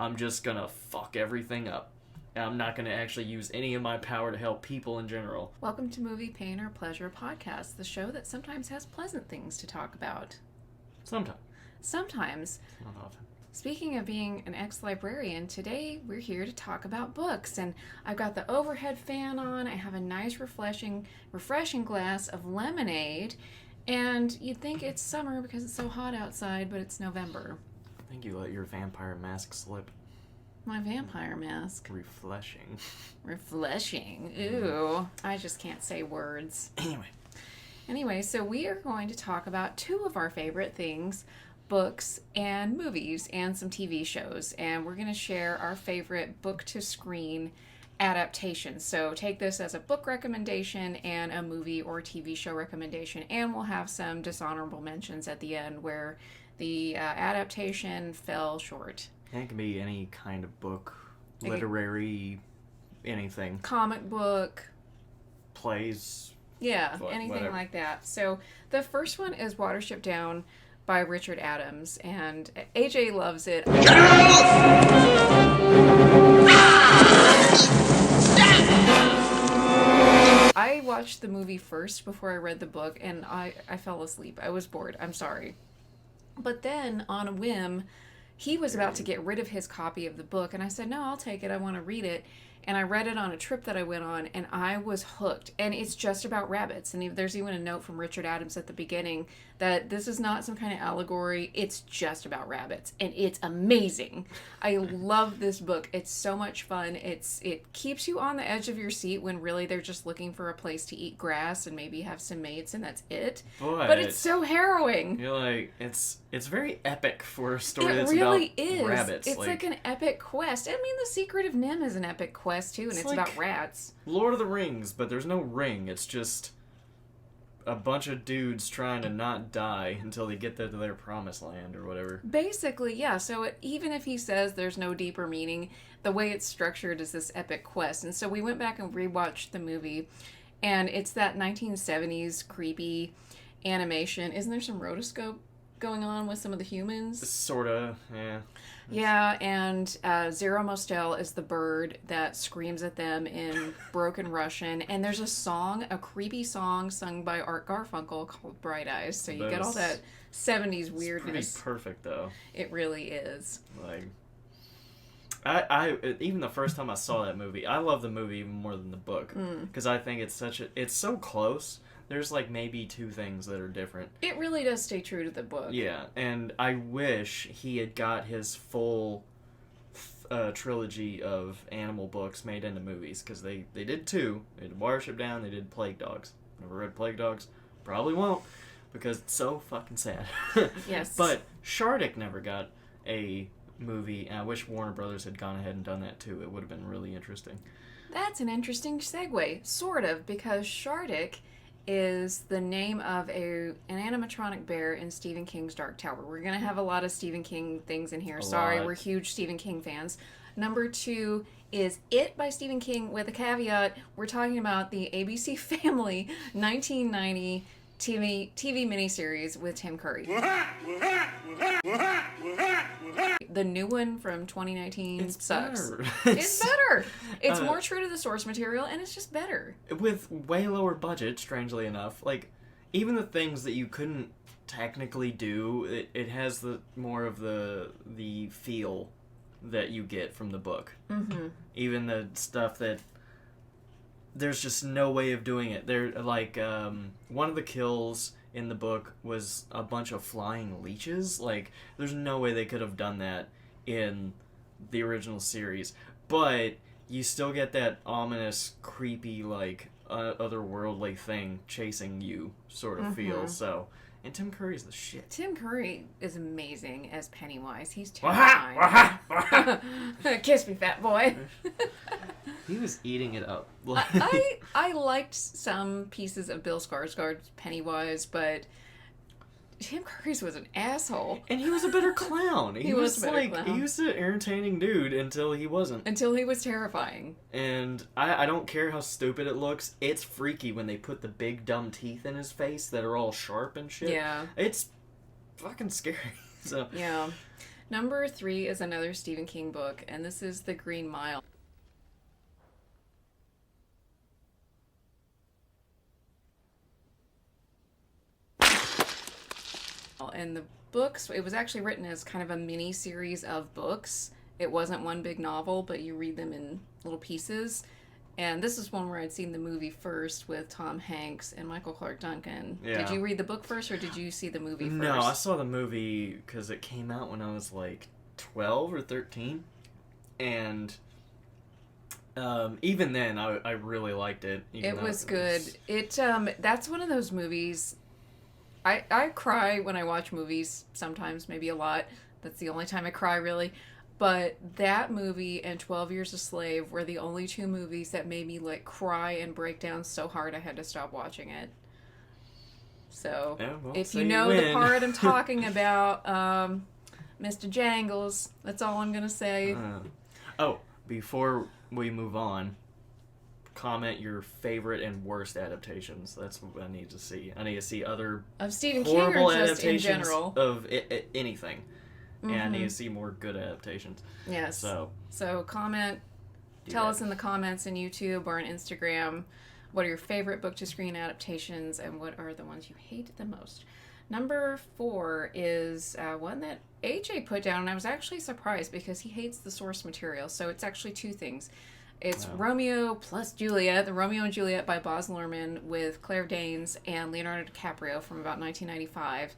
I'm just gonna fuck everything up. And I'm not gonna actually use any of my power to help people in general. Welcome to Movie Pain or Pleasure Podcast, the show that sometimes has pleasant things to talk about. Sometimes. Sometimes. Not often. Speaking of being an ex-librarian, today we're here to talk about books, and I've got the overhead fan on. I have a nice refreshing glass of lemonade, and you'd think it's summer because it's so hot outside, but it's November. I think you let your vampire mask slip. My vampire mask. Refreshing. Refreshing. Ooh. I just can't say words. Anyway, so we are going to talk about two of our favorite things, books and movies and some TV shows. And we're going to share our favorite book-to-screen adaptations. So take this as a book recommendation and a movie or TV show recommendation. And we'll have some dishonorable mentions at the end where the adaptation fell short. And it can be any kind of book, literary, anything. Comic book. Plays. Yeah, anything whatever. Like that. So the first one is Watership Down by Richard Adams, and AJ loves it. I watched the movie first before I read the book, and I fell asleep. I was bored. I'm sorry. But then, on a whim, he was about to get rid of his copy of the book, and I said, no, I'll take it. I want to read it. And I read it on a trip that I went on, and I was hooked. And it's just about rabbits. And there's even a note from Richard Adams at the beginning that this is not some kind of allegory. It's just about rabbits. And it's amazing. I love this book. It's so much fun. It keeps you on the edge of your seat when really they're just looking for a place to eat grass and maybe have some mates, and that's it. But it's so harrowing. You're like, it's very epic for a story that's really about is. rabbits. It's like an epic quest. I mean, The Secret of NIMH is an epic quest too, and it's like about rats. Lord of the Rings, but there's no ring. It's just a bunch of dudes trying to not die until they get to their promised land or whatever. Basically, yeah. So even if he says there's no deeper meaning, the way it's structured is this epic quest. And so we went back and rewatched the movie, and it's that 1970s creepy animation. Isn't there some rotoscope going on with some of the humans? Sorta, yeah. Yeah, and Zero Mostel is the bird that screams at them in broken Russian. And there's a song, a creepy song sung by Art Garfunkel called Bright Eyes. So you get all that 70s weirdness. It's pretty perfect, though. It really is. Like, I even the first time I saw that movie, I love the movie even more than the book. Because I think it's so close. There's like maybe two things that are different. It really does stay true to the book. Yeah, and I wish he had got his full trilogy of animal books made into movies, because they did two. They did Watership Down, they did Plague Dogs. Never read Plague Dogs. Probably won't, because it's so fucking sad. Yes. But Shardik never got a movie, and I wish Warner Brothers had gone ahead and done that too. It would have been really interesting. That's an interesting segue, sort of, because Shardik is the name of an animatronic bear in Stephen King's Dark Tower. We're going to have a lot of Stephen King things in here. Sorry, we're huge Stephen King fans. Number 2 is It by Stephen King, with a caveat. We're talking about the ABC Family 1990 TV miniseries with Tim Curry. The new one from 2019 sucks. Better. It's better. It's more true to the source material, and it's just better. With way lower budget, strangely enough. Like, even the things that you couldn't technically do, it has the more of the feel that you get from the book. Mm-hmm. Even the stuff that there's just no way of doing it. There, like, one of the kills in the book was a bunch of flying leeches. Like, there's no way they could have done that in the original series. But you still get that ominous, creepy, like, otherworldly thing chasing you sort of feel. So, and Tim Curry's the shit. Tim Curry is amazing as Pennywise. He's terrifying. Kiss me, fat boy. He was eating it up. I liked some pieces of Bill Skarsgård's Pennywise, but Tim Curry's was an asshole. And he was a better clown. He was a better clown. He was an entertaining dude until he wasn't. Until he was terrifying. And I don't care how stupid it looks. It's freaky when they put the big dumb teeth in his face that are all sharp and shit. Yeah. It's fucking scary. So yeah. Number 3 is another Stephen King book, and this is The Green Mile. And the books, it was actually written as kind of a mini series of books. It wasn't one big novel, but you read them in little pieces. And this is one where I'd seen the movie first with Tom Hanks and Michael Clark Duncan. Yeah. Did you read the book first, or did you see the movie first? No, I saw the movie because it came out when I was like 12 or 13. And even then, I really liked it. It was good. That's one of those movies. I cry when I watch movies sometimes, maybe a lot. That's the only time I cry, really. But that movie and 12 Years a Slave were the only two movies that made me like cry and break down so hard I had to stop watching it. So, Yeah, well, if so you you know the win. part I'm talking about, Mr. Jangles, that's all I'm going to say. Before we move on, comment your favorite and worst adaptations. That's what I need to see. I need to see other Of Stephen King horrible or just in adaptations general? of anything. And I need to see more good adaptations. Yes. So comment, tell us in the comments in YouTube or on Instagram what are your favorite book to screen adaptations and what are the ones you hate the most. Number 4 is one that AJ put down, and I was actually surprised because he hates the source material. So it's actually 2 things. It's Romeo plus Juliet, the Romeo and Juliet by Baz Luhrmann with Claire Danes and Leonardo DiCaprio from about 1995.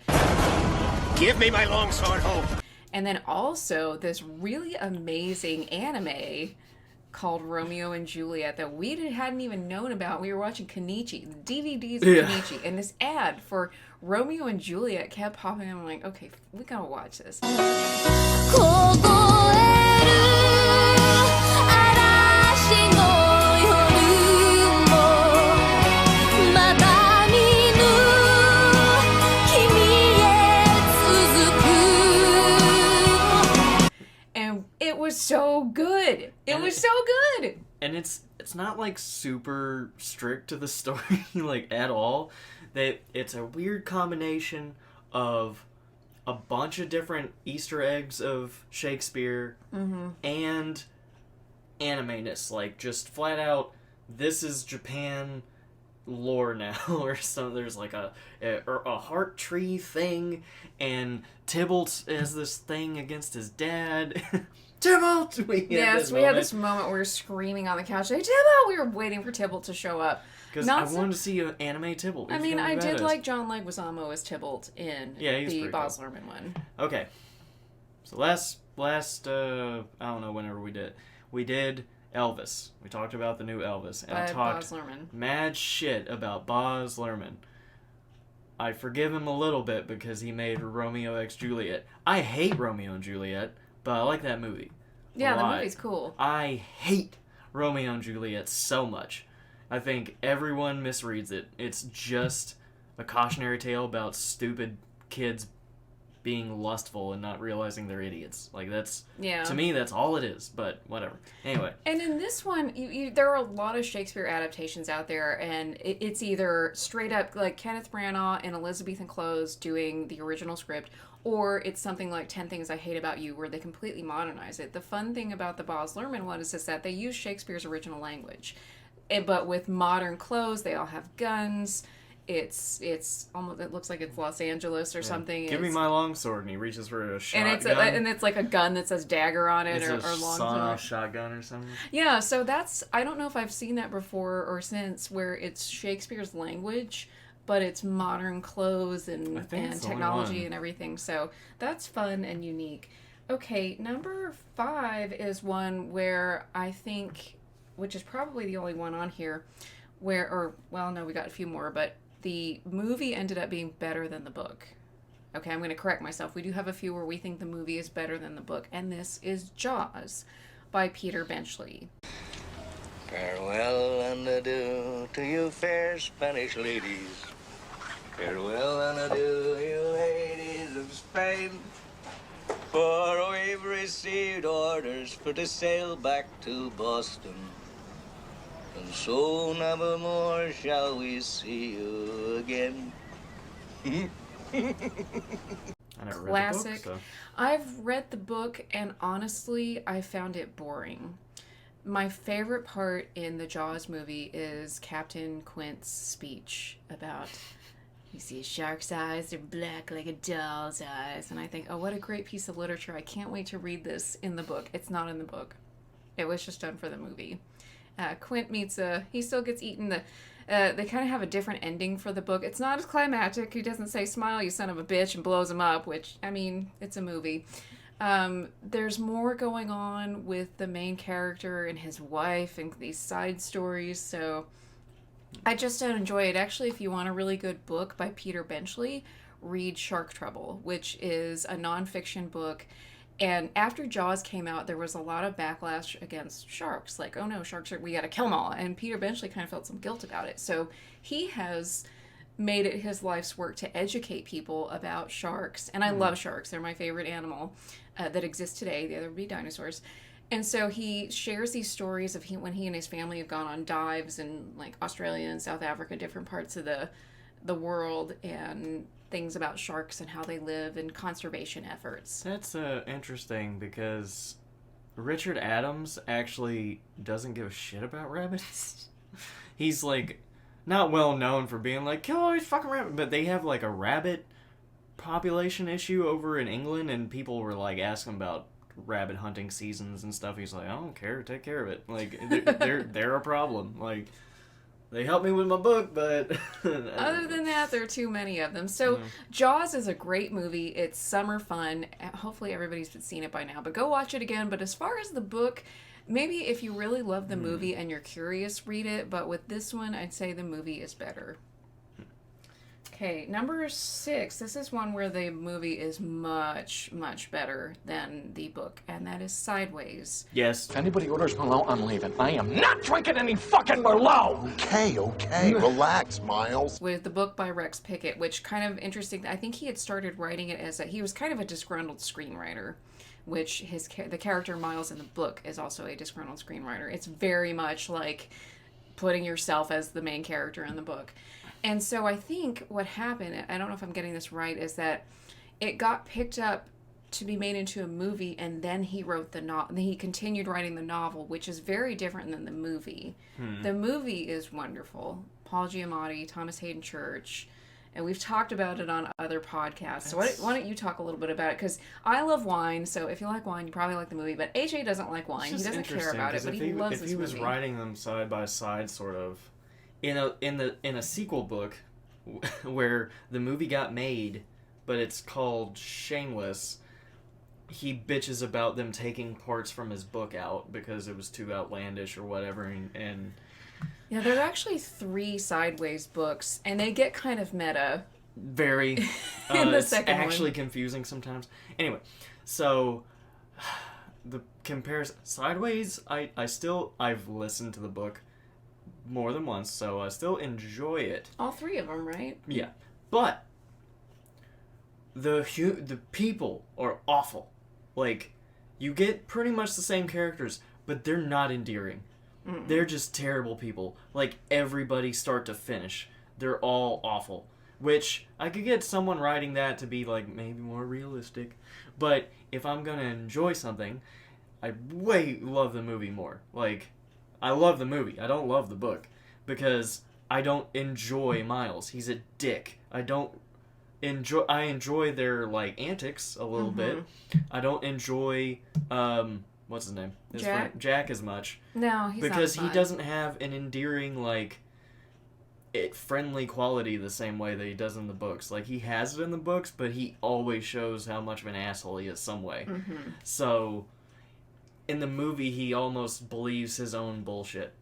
Give me my longsword home. And then also this really amazing anime called Romeo and Juliet that we hadn't even known about. We were watching Kenichi, the DVDs of Kenichi, and this ad for Romeo and Juliet kept popping up. I'm like, okay, we gotta watch this. And it was so good. It was so good. And it's not like super strict to the story like at all. It's a weird combination of a bunch of different Easter eggs of Shakespeare and anime-ness, like just flat out this is Japan lore now or something. There's like a heart tree thing, and Tybalt has this thing against his dad. Tybalt! We had this moment where we were screaming on the couch, like, Tybalt! We were waiting for Tybalt to show up. Because I wanted to see an anime Tybalt. I mean, I did like John Leguizamo as Tybalt in the Baz Luhrmann one. Okay. So last I don't know, whenever we did Elvis. We talked about the new Elvis. And I talked mad shit about Baz Luhrmann. I forgive him a little bit because he made Romeo x Juliet. I hate Romeo and Juliet, but I like that movie. Yeah, the movie's cool. I hate Romeo and Juliet so much. I think everyone misreads it. It's just a cautionary tale about stupid kids being lustful and not realizing they're idiots. Like, that's... Yeah. To me, that's all it is, but whatever. Anyway. And in this one, there are a lot of Shakespeare adaptations out there, and it's either straight up, like, Kenneth Branagh in Elizabethan clothes doing the original script, or it's something like 10 Things I Hate About You, where they completely modernize it. The fun thing about the Baz Luhrmann one is that they use Shakespeare's original language. But with modern clothes, they all have guns. It's almost, it looks like it's Los Angeles or something. Give me my longsword, and he reaches for a shotgun. And it's like a gun that says dagger on it, or longsword. Shotgun or something. Yeah, so that's, I don't know if I've seen that before or since, where it's Shakespeare's language, but it's modern clothes and technology and everything. So that's fun and unique. Okay, number 5 is one where I think, which is probably the only one on here, we got a few more, but the movie ended up being better than the book. Okay, I'm going to correct myself. We do have a few where we think the movie is better than the book, and this is Jaws by Peter Benchley. Farewell and adieu to you fair Spanish ladies. Farewell and adieu, you ladies of Spain. For we've received orders for to sail back to Boston. And so never more shall we see you again. I never classic. read the book, so. I've read the book, and honestly, I found it boring. My favorite part in the Jaws movie is Captain Quint's speech about, you see a shark's eyes, they're black like a doll's eyes. And I think, oh, what a great piece of literature. I can't wait to read this in the book. It's not in the book. It was just done for the movie. Quint meets he still gets eaten. They kind of have a different ending for the book. It's not as climactic. He doesn't say, smile, you son of a bitch, and blows him up, which, I mean, it's a movie. There's more going on with the main character and his wife and these side stories, so I just don't enjoy it. Actually, if you want a really good book by Peter Benchley, read Shark Trouble, which is a nonfiction book. And after Jaws came out, there was a lot of backlash against sharks. Like, oh no, sharks we gotta kill them all. And Peter Benchley kind of felt some guilt about it. So he has made it his life's work to educate people about sharks. And I love sharks. They're my favorite animal that exists today. The other would be dinosaurs. And so he shares these stories of when he and his family have gone on dives in like Australia and South Africa, different parts of the world, and things about sharks and how they live and conservation efforts. That's interesting because Richard Adams actually doesn't give a shit about rabbits. He's like not well known for being like, kill all these fucking rabbits, but they have like a rabbit population issue over in England, and people were like asking about rabbit hunting seasons and stuff. He's like, I don't care, take care of it. Like they're a problem. Like they helped me with my book, but other than that, there are too many of them. So Jaws is a great movie. It's summer fun. Hopefully everybody's seen it by now, but go watch it again. But as far as the book, maybe if you really love the movie and you're curious, read it. But with this one, I'd say the movie is better. Okay, number 6. This is one where the movie is much, much better than the book, and that is Sideways. Yes. If anybody orders Merlot, I'm leaving. I am not drinking any fucking Merlot! Okay, relax, Miles. With the book by Rex Pickett, which kind of interesting. I think he had started writing it as he was kind of a disgruntled screenwriter, which the character Miles in the book is also a disgruntled screenwriter. It's very much like putting yourself as the main character in the book. And so I think what happened, I don't know if I'm getting this right, is that it got picked up to be made into a movie, and then he wrote the novel. He continued writing the novel, which is very different than the movie. The movie is wonderful. Paul Giamatti, Thomas Hayden Church, and we've talked about it on other podcasts. So why don't you talk a little bit about it? Because I love wine, so if you like wine, you probably like the movie. But AJ doesn't like wine. He doesn't care about it, but he loves this movie. If he was writing them side by side, sort of, in a sequel book where the movie got made, but it's called Shameless, he bitches about them taking parts from his book out because it was too outlandish or whatever, and yeah, there are actually 3 Sideways books, and they get kind of meta. Very. In the it's second actually one. confusing sometimes. Anyway, so the comparison Sideways, I've listened to the book more than once, so I still enjoy it. All 3 of them, right? Yeah, but the people are awful. Like, you get pretty much the same characters, but they're not endearing. They're just terrible people. Like, everybody start to finish. They're all awful. Which, I could get someone writing that to be, like, maybe more realistic. But if I'm gonna enjoy something, I way love the movie more. Like, I love the movie. I don't love the book. Because I don't enjoy Miles. He's a dick. I enjoy their, like, antics a little bit. I don't enjoy, what's his name? His Jack? friend Jack as much. No, he's because not he doesn't have an endearing, like, friendly quality the same way that he does in the books. Like, he has it in the books, but he always shows how much of an asshole he is some way. So, in the movie, he almost believes his own bullshit.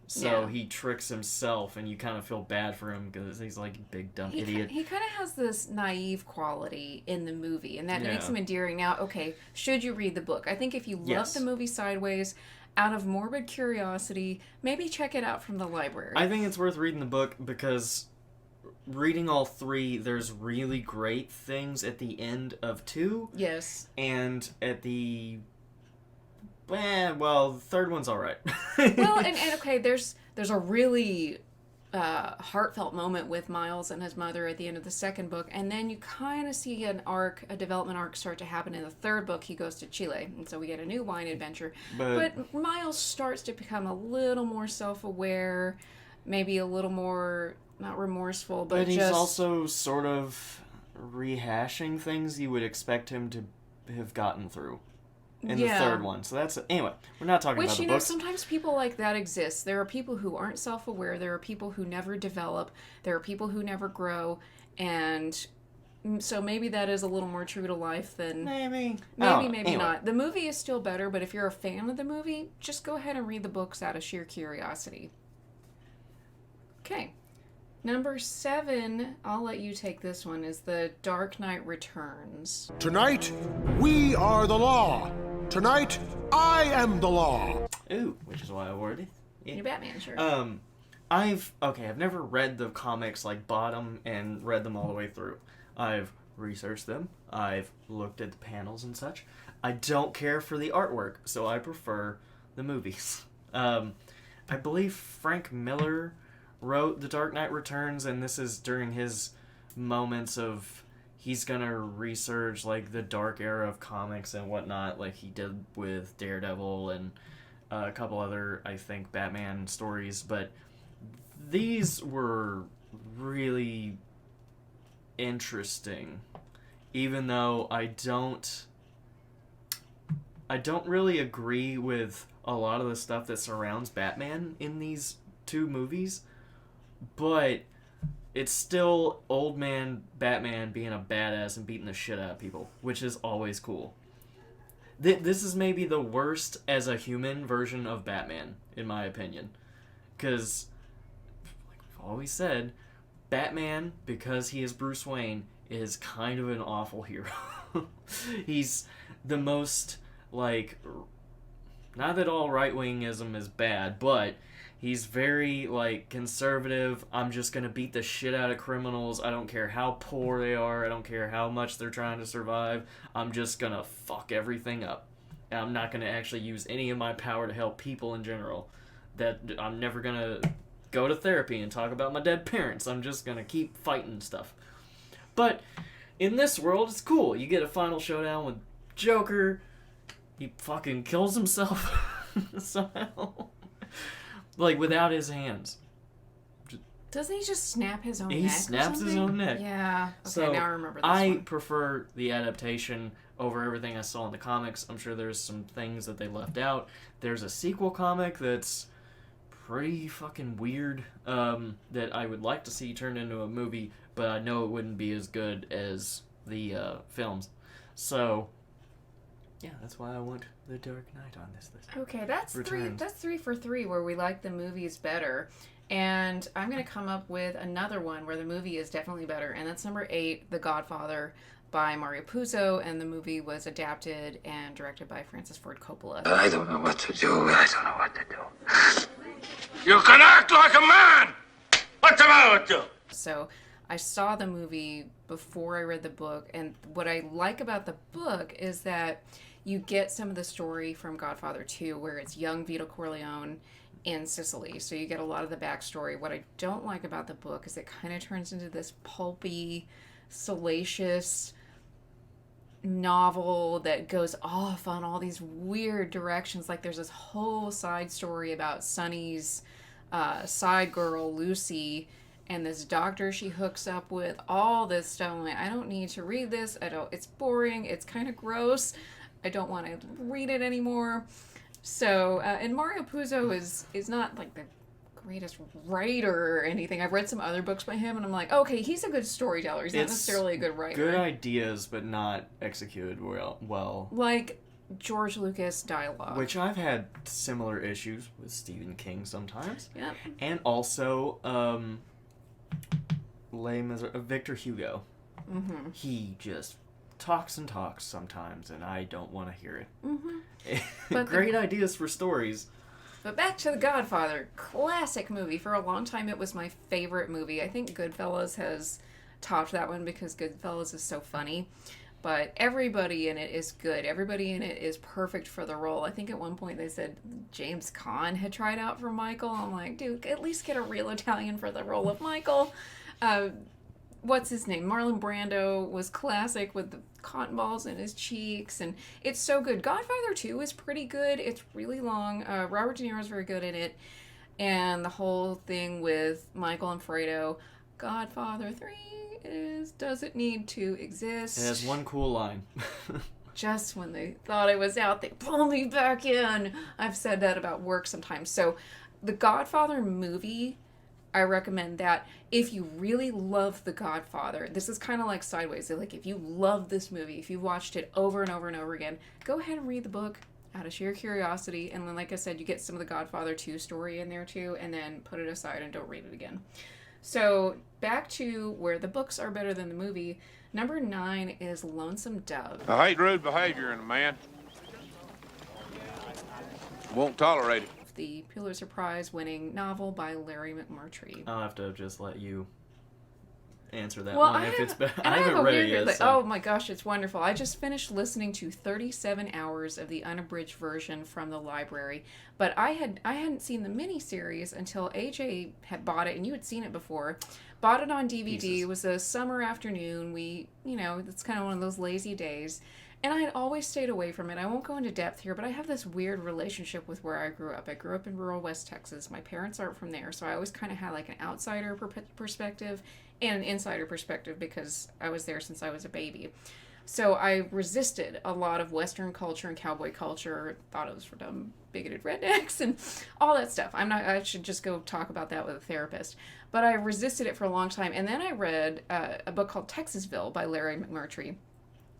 So he tricks himself, and you kind of feel bad for him because he's like a big dumb idiot. He kind of has this naive quality in the movie, and that makes him endearing. Now, okay, should you read the book? I think if you love the movie Sideways, out of morbid curiosity, maybe check it out from the library. I think it's worth reading the book because reading all 3, there's really great things at the end of 2. Yes. And at the... well, the third one's all right. Well, and okay, there's a really heartfelt moment with Miles and his mother at the end of the second book, and then you kind of see a development arc start to happen in the third book. He goes to Chile, and so we get a new wine adventure. But Miles starts to become a little more self-aware, maybe a little more, not remorseful, but he's just... also sort of rehashing things you would expect him to have gotten through in the third one. So that's... Anyway, we're not talking about the books. Sometimes people like that exist. There are people who aren't self-aware. There are people who never develop. There are people who never grow. And so maybe that is a little more true to life than... Maybe anyway. not. The movie is still better, but if you're a fan of the movie, just go ahead and read the books out of sheer curiosity. Okay. Number 7, I'll let you take this one, is The Dark Knight Returns. Tonight, we are the law. Tonight, I am the law. Ooh, which is why I awarded it. Yeah. You're Batman, sure. I've never read the comics, like, bottom and read them all the way through. I've researched them. I've looked at the panels and such. I don't care for the artwork, so I prefer the movies. I believe Frank Miller wrote The Dark Knight Returns, and this is during his moments of he's gonna research like the dark era of comics and whatnot, like he did with Daredevil and a couple other, I think, Batman stories. But these were really interesting, even though I don't really agree with a lot of the stuff that surrounds Batman in these two movies. But it's still old man Batman being a badass and beating the shit out of people, which is always cool. This is maybe the worst as a human version of Batman, in my opinion. Because, like we've always said, Batman, because he is Bruce Wayne, is kind of an awful hero. He's the most, like... Not that all right-wingism is bad, but... He's very, like, conservative. I'm just gonna beat the shit out of criminals. I don't care how poor they are. I don't care how much they're trying to survive. I'm just gonna fuck everything up. And I'm not gonna actually use any of my power to help people in general. That I'm never gonna go to therapy and talk about my dead parents. I'm just gonna keep fighting stuff. But in this world, it's cool. You get a final showdown with Joker. He fucking kills himself somehow. Like, without his hands. Doesn't he just snap his own neck? He snaps his own neck. Yeah. Okay, so now I remember this I prefer the adaptation over everything I saw in the comics. I'm sure there's some things that they left out. There's a sequel comic that's pretty fucking weird that I would like to see turned into a movie, but I know it wouldn't be as good as the films. So... yeah, that's why I want The Dark Knight on this list. Okay, that's Returns. 3. That's 3 for 3, where we like the movies better. And I'm gonna come up with another one where the movie is definitely better, and that's number 8, The Godfather, by Mario Puzo, and the movie was adapted and directed by Francis Ford Coppola. I don't know what to do. I don't know what to do. You can act like a man! What's the matter with you? So I saw the movie before I read the book, and what I like about the book is that you get some of the story from Godfather 2, where it's young Vito Corleone in Sicily. So you get a lot of the backstory. What I don't like about the book is it kind of turns into this pulpy, salacious novel that goes off on all these weird directions. Like there's this whole side story about Sonny's side girl, Lucy, and this doctor she hooks up with, all this stuff. I'm like, I don't need to read this. It's boring. It's kind of gross. I don't want to read it anymore. So, and Mario Puzo is not like the greatest writer or anything. I've read some other books by him, and I'm like, okay, he's a good storyteller. He's not necessarily a good writer. Good ideas, but not executed well. Like George Lucas dialogue. Which I've had similar issues with Stephen King sometimes. Yep. And also, Victor Hugo. Mm-hmm. He just talks and talks sometimes, and I don't want to hear it. Mm-hmm. Great ideas for stories. But back to The Godfather. Classic movie. For a long time, it was my favorite movie. I think Goodfellas has topped that one because Goodfellas is so funny. but everybody in it is good. Everybody in it is perfect for the role. I think at one point they said James Caan had tried out for Michael. I'm like, dude, at least get a real Italian for the role of Michael. What's his name? Marlon Brando was classic with the cotton balls in his cheeks, and it's so good. Godfather 2 is pretty good. It's really long. Robert De Niro is very good in it. And the whole thing with Michael and Fredo. Godfather 3 doesn't need to exist. It has one cool line. Just when they thought I was out, they pull me back in. I've said that about work sometimes. So the Godfather movie, I recommend that. If you really love The Godfather, this is kind of like Sideways. Like, if you love this movie, if you've watched it over and over and over again, go ahead and read the book out of sheer curiosity. And then, like I said, you get some of the Godfather 2 story in there too, and then put it aside and don't read it again. So back to where the books are better than the movie. Number 9 is Lonesome Dove. I hate rude behavior in a man. Won't tolerate it. The Pulitzer Prize winning novel by Larry McMurtry. I'll have to just let you answer that Well, one I if have, it's bad. and I haven't read it yet. So. Oh my gosh, it's wonderful. I just finished listening to 37 hours of the unabridged version from the library, but I hadn't seen the miniseries until AJ had bought it, and you had seen it before. Bought it on DVD. Jesus. It was a summer afternoon. It's kind of one of those lazy days. And I had always stayed away from it. I won't go into depth here, but I have this weird relationship with where I grew up. I grew up in rural West Texas. My parents aren't from there, so I always kind of had like an outsider perspective and an insider perspective because I was there since I was a baby. So I resisted a lot of Western culture and cowboy culture, thought it was for dumb, bigoted rednecks and all that stuff. I should just go talk about that with a therapist. But I resisted it for a long time. And then I read a book called Texasville by Larry McMurtry,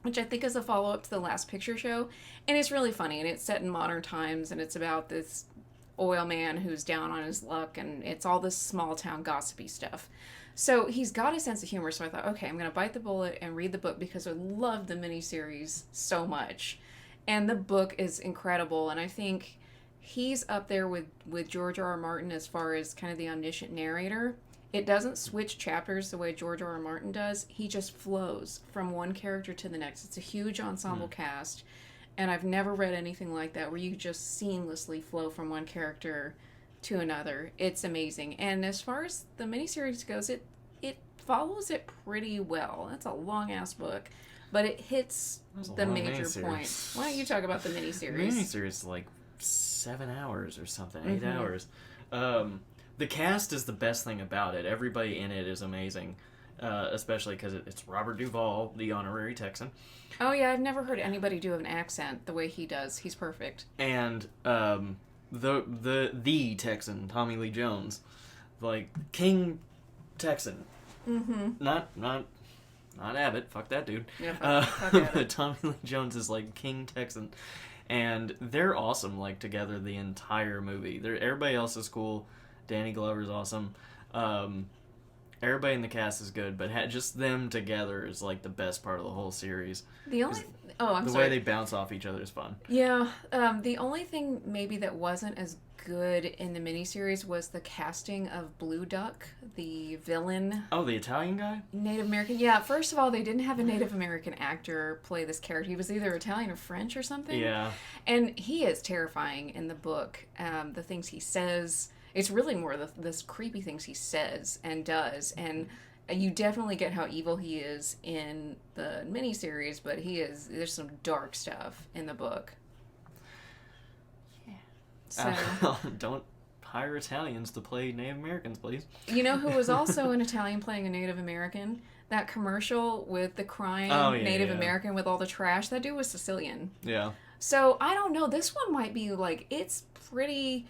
which I think is a follow-up to The Last Picture Show. And it's really funny, and it's set in modern times, and it's about this oil man who's down on his luck, and it's all this small-town gossipy stuff. So he's got a sense of humor, so I thought, okay, I'm going to bite the bullet and read the book because I love the miniseries so much. And the book is incredible, and I think he's up there with George R.R. Martin as far as kind of the omniscient narrator. It doesn't switch chapters the way George R.R. Martin does. He just flows from one character to the next. It's a huge ensemble cast, and I've never read anything like that where you just seamlessly flow from one character to another. It's amazing. And as far as the miniseries goes, it follows it pretty well. That's a long-ass book, but it hits the major points. Why don't you talk about the miniseries? The miniseries is like 7 hours or something, 8 hours. The cast is the best thing about it. Everybody in it is amazing, especially because it's Robert Duvall, the honorary Texan. Oh yeah, I've never heard anybody do an accent the way he does. He's perfect. And the Texan, Tommy Lee Jones, like King Texan. Mm-hmm. Not Abbott. Fuck that dude. Yeah, fuck Abbott. But Tommy Lee Jones is like King Texan, and they're awesome. Like together, the entire movie. Everybody else is cool. Danny Glover's awesome. Everybody in the cast is good, but just them together is like the best part of the whole series. The way they bounce off each other is fun. Yeah, the only thing maybe that wasn't as good in the miniseries was the casting of Blue Duck, the villain. Oh, the Italian guy? Native American. Yeah, first of all, they didn't have a Native American actor play this character. He was either Italian or French or something. Yeah. And he is terrifying in the book. The things he says. It's really more this creepy things he says and does, and you definitely get how evil he is in the miniseries, but there's some dark stuff in the book. Yeah. So don't hire Italians to play Native Americans, please. You know who was also an Italian playing a Native American? That commercial with the crying Native American with all the trash, that dude was Sicilian. Yeah. So I don't know, this one might be like, it's pretty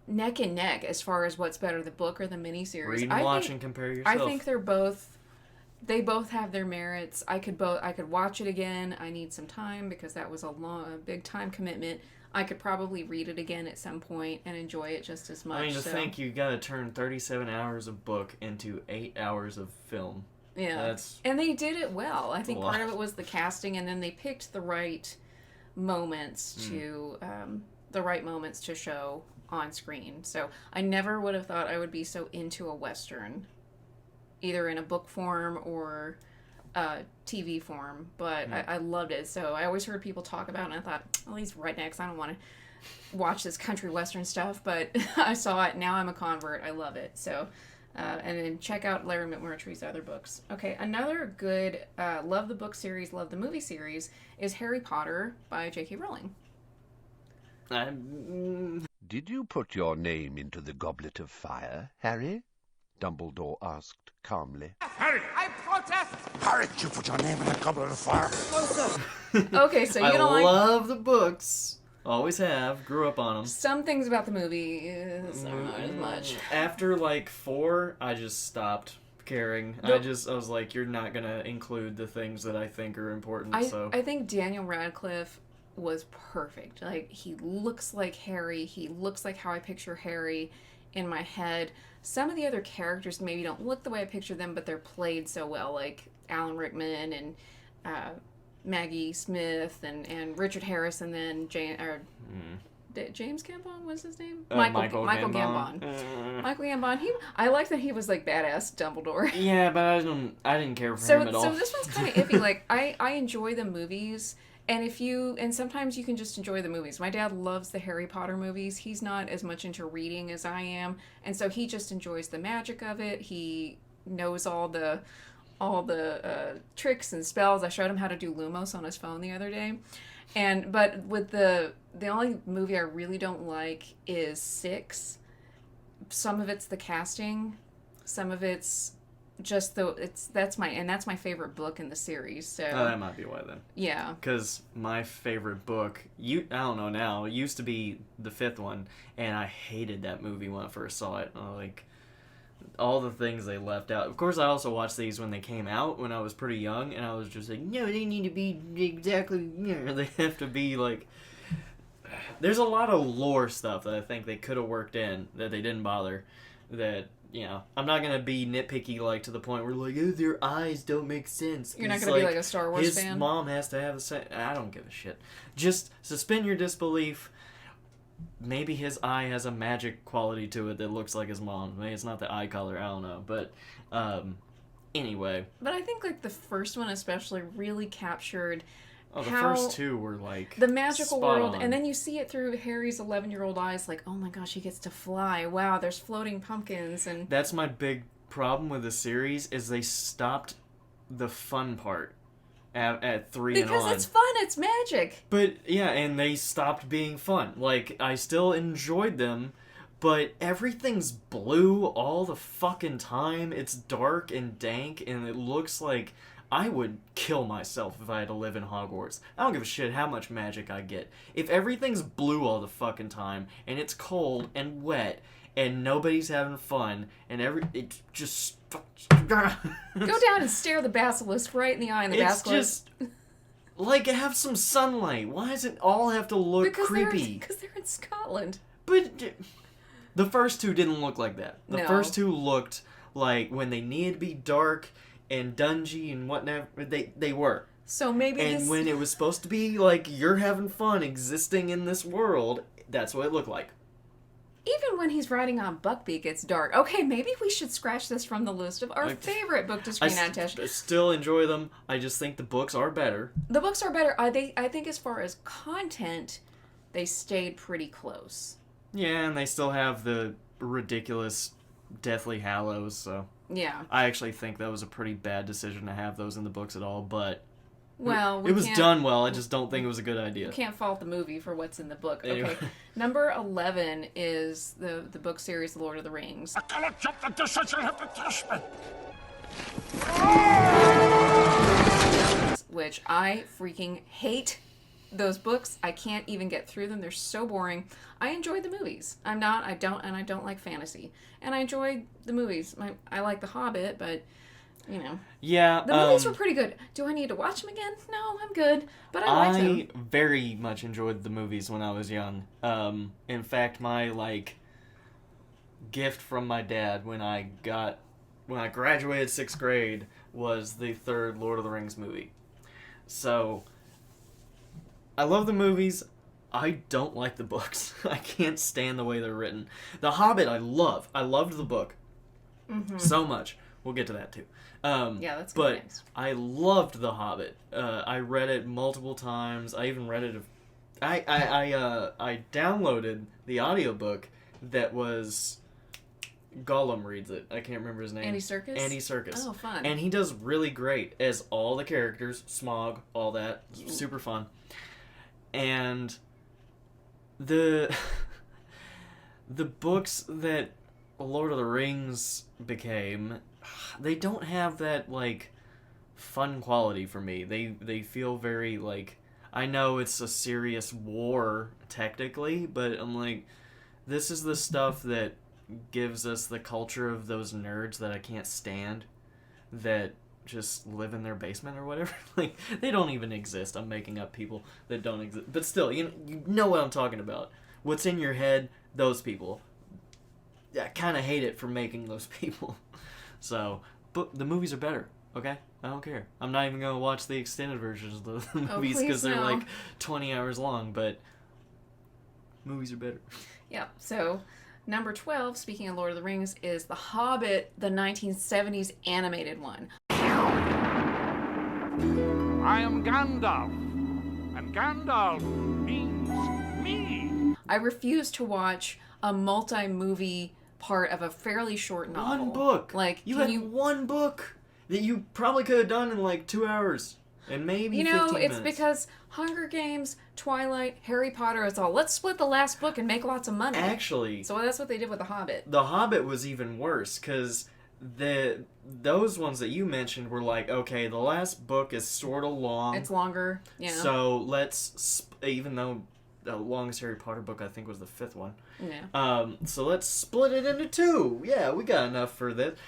neck and neck as far as what's better, the book or the miniseries. Read and watch and compare yourself. I think they both have their merits. I could watch it again. I need some time because that was a big time commitment. I could probably read it again at some point and enjoy it just as much. I mean, to think you got to turn 37 hours of book into 8 hours of film. Yeah, and they did it well. I think part of it was the casting, and then they picked the right moments to show on screen. So I never would have thought I would be so into a Western, either in a book form or TV form, but I loved it. So I always heard people talk about it, and I thought, well, these rednecks, I don't want to watch this country western stuff, but I saw it. Now I'm a convert. I love it. So, and then check out Larry McMurtry's other books. Okay, another good, love the book series, love the movie series, is Harry Potter by J.K. Rowling. Did you put your name into the goblet of fire, Harry? Dumbledore asked calmly. Harry! I protest! Harry, you put your name in the goblet of fire. Okay, so you I don't like... love the books. Always have. Grew up on them. Some things about the movie is not as much. After like 4, I just stopped caring. I was like, you're not gonna include the things that I think are important. I think Daniel Radcliffe was perfect. Like, he looks like Harry. He looks like how I picture Harry in my head. Some of the other characters maybe don't look the way I picture them, but they're played so well, like Alan Rickman and Maggie Smith and Richard Harris, and then James Gambon was his name? Michael Gambon. Michael Gambon. I like that he was like badass Dumbledore. Yeah, but I didn't care for him at all. So this one's kind of iffy. Like, I enjoy the movies. And sometimes you can just enjoy the movies. My dad loves the Harry Potter movies. He's not as much into reading as I am, and so he just enjoys the magic of it. He knows all the tricks and spells. I showed him how to do Lumos on his phone the other day. But with the only movie I really don't like is 6. Some of it's the casting, some of it's just that's my favorite book in the series. So that might be why then. Yeah. Because my favorite book, I don't know now, it used to be the 5th one, and I hated that movie when I first saw it. Like, all the things they left out. Of course, I also watched these when they came out when I was pretty young, and I was just like, no, they need to be exactly, they have to be like... There's a lot of lore stuff that I think they could have worked in that they didn't bother, that... I'm not gonna be nitpicky like to the point where like, oh, their eyes don't make sense. You're not gonna be like a Star Wars fan. His mom has to have I don't give a shit. Just suspend your disbelief. Maybe his eye has a magic quality to it that looks like his mom's. Maybe it's not the eye color. I don't know, but anyway. But I think like the first one especially really captured. Oh, the first 2 were like the magical world, on. and then you see it through Harry's 11-year-old eyes, like, oh my gosh, he gets to fly. Wow, there's floating pumpkins, and that's my big problem with the series is they stopped the fun part at 3 and on. Because it's fun, it's magic. But yeah, and they stopped being fun. Like, I still enjoyed them, but everything's blue all the fucking time. It's dark and dank, and it looks like I would kill myself if I had to live in Hogwarts. I don't give a shit how much magic I get. If everything's blue all the fucking time, and it's cold and wet, and nobody's having fun, and it just... Go down and stare the basilisk right in the eye, and the basilisk... It's just... Like, have some sunlight. Why does it all have to look creepy? Because they're in Scotland. But the first 2 didn't look like that. The No. first 2 looked like when they needed to be dark and dungy and whatnot, they were. So maybe and when it was supposed to be like you're having fun existing in this world, that's what it looked like. Even when he's riding on Buckbeak, it's dark. Okay, maybe we should scratch this from the list of our favorite book-to-screen adaptations. I still enjoy them. I just think the books are better. The books are better. I think as far as content, they stayed pretty close. Yeah, and they still have the ridiculous Deathly Hallows, so... Yeah. I actually think that was a pretty bad decision to have those in the books at all, but... Well, it was done well, I just don't think it was a good idea. You can't fault the movie for what's in the book. Anyway. Okay. Number 11 is the book series The Lord of the Rings. I cannot jump the distance, you'll have to trust me. Which I freaking hate those books. I can't even get through them. They're so boring. I enjoy the movies. I don't like fantasy. And I enjoy the movies. I like The Hobbit, but, Yeah. The movies were pretty good. Do I need to watch them again? No, I'm good. But I liked them. I very much enjoyed the movies when I was young. In fact, my, gift from my dad when I graduated 6th grade was the 3rd Lord of the Rings movie. So... I love the movies. I don't like the books. I can't stand the way they're written. The Hobbit I love. I loved the book so much. We'll get to that too. Yeah, that's good. But I loved The Hobbit. I read it multiple times. I even read it. I downloaded the audiobook that was Gollum reads it. I can't remember his name. Andy Serkis? Andy Serkis. Oh, fun. And he does really great as all the characters, Smaug, all that. Super fun. And the books that Lord of the Rings became, they don't have that, like, fun quality for me. They feel very, like, I know it's a serious war, technically, but I'm like, this is the stuff that gives us the culture of those nerds that I can't stand, that just live in their basement or whatever. Like, they don't even exist. I'm making up people that don't exist. But still, you know what I'm talking about. What's in your head, those people. I kind of hate it for making those people. So, but the movies are better, okay? I don't care. I'm not even going to watch the extended versions of the movies because they're like 20 hours long, but movies are better. Yeah, so number 12, speaking of Lord of the Rings, is The Hobbit, the 1970s animated one. I am Gandalf, and Gandalf means me. I refuse to watch a multi-movie part of a fairly short novel. One book. Like, you had one book that you probably could have done in like 2 hours and maybe 15 minutes. It's because Hunger Games, Twilight, Harry Potter, it's all, let's split the last book and make lots of money. Actually, so that's what they did with The Hobbit. The Hobbit was even worse because those ones that you mentioned were like, okay, the last book is sort of long. It's longer, yeah. So let's, even though the longest Harry Potter book I think was the 5th one. Yeah. So let's split it into 2. Yeah, we got enough for this.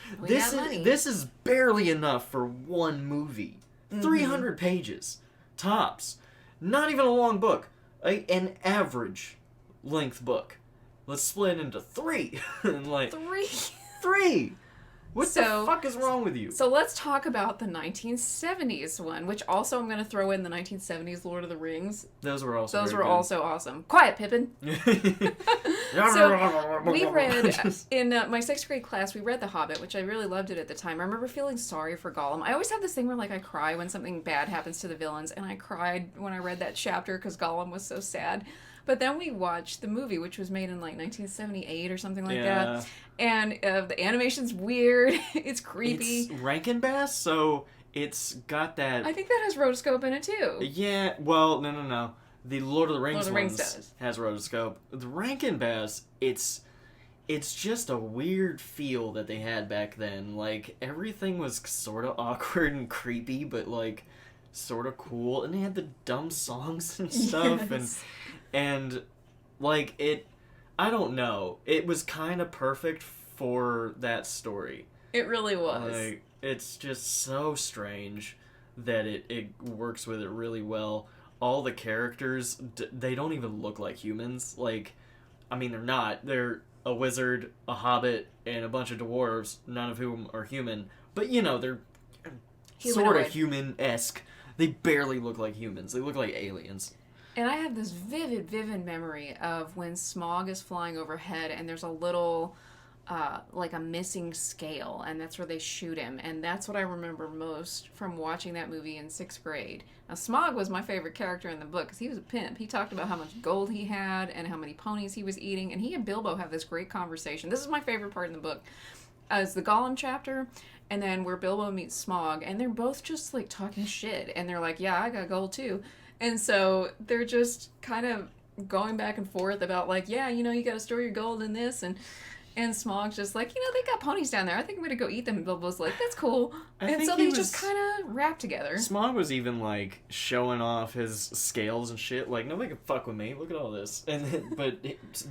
Money. This is barely enough for one movie. 300 pages tops. Not even a long book. An average length book. Let's split it into 3. And like 3. What the fuck is wrong with you? So let's talk about the 1970s one, which also I'm going to throw in the 1970s Lord of the Rings. Those were also also awesome. Quiet, Pippin. So we read, in my 6th grade class, we read The Hobbit, which I really loved it at the time. I remember feeling sorry for Gollum. I always have this thing where, like, I cry when something bad happens to the villains, and I cried when I read that chapter because Gollum was so sad. But then we watched the movie, which was made in like 1978 or something like that. And the animation's weird. It's creepy. It's Rankin-Bass, so it's got that... I think that has rotoscope in it too. Yeah, well, no. The Lord of the Rings does. Has rotoscope. The Rankin-Bass, it's just a weird feel that they had back then. Like, everything was sort of awkward and creepy, but like sort of cool. And they had the dumb songs and stuff. Yes. And like, I don't know. It was kind of perfect for that story. It really was. Like, it's just so strange that it works with it really well. All the characters, they don't even look like humans. Like, I mean, they're not. They're a wizard, a hobbit, and a bunch of dwarves, none of whom are human. But, you know, they're sort of human-esque. They barely look like humans. They look like aliens. And I have this vivid memory of when Smaug is flying overhead and there's a little, like a missing scale, and that's where they shoot him. And that's what I remember most from watching that movie in 6th grade. Now, Smaug was my favorite character in the book because he was a pimp. He talked about how much gold he had and how many ponies he was eating. And he and Bilbo have this great conversation. This is my favorite part in the book. It's the Gollum chapter, and then where Bilbo meets Smaug, and they're both just, like, talking shit. And they're like, yeah, I got gold, too. And so they're just kind of going back and forth about, like, yeah, you know, you got to store your gold in this. And Smaug's just like, you know, they got ponies down there. I think I'm going to go eat them. And Bilbo's like, that's cool. And so they just kind of rap together. Smaug was even, like, showing off his scales and shit. Like, nobody can fuck with me. Look at all this. But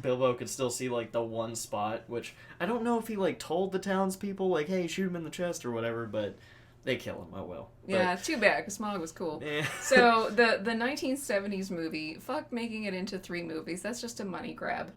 Bilbo could still see, like, the one spot, which I don't know if he, like, told the townspeople, like, hey, shoot him in the chest or whatever, but... They kill him. Oh, well. Yeah, too bad, because Smaug was cool. Yeah. So, the 1970s movie, fuck making it into 3 movies. That's just a money grab.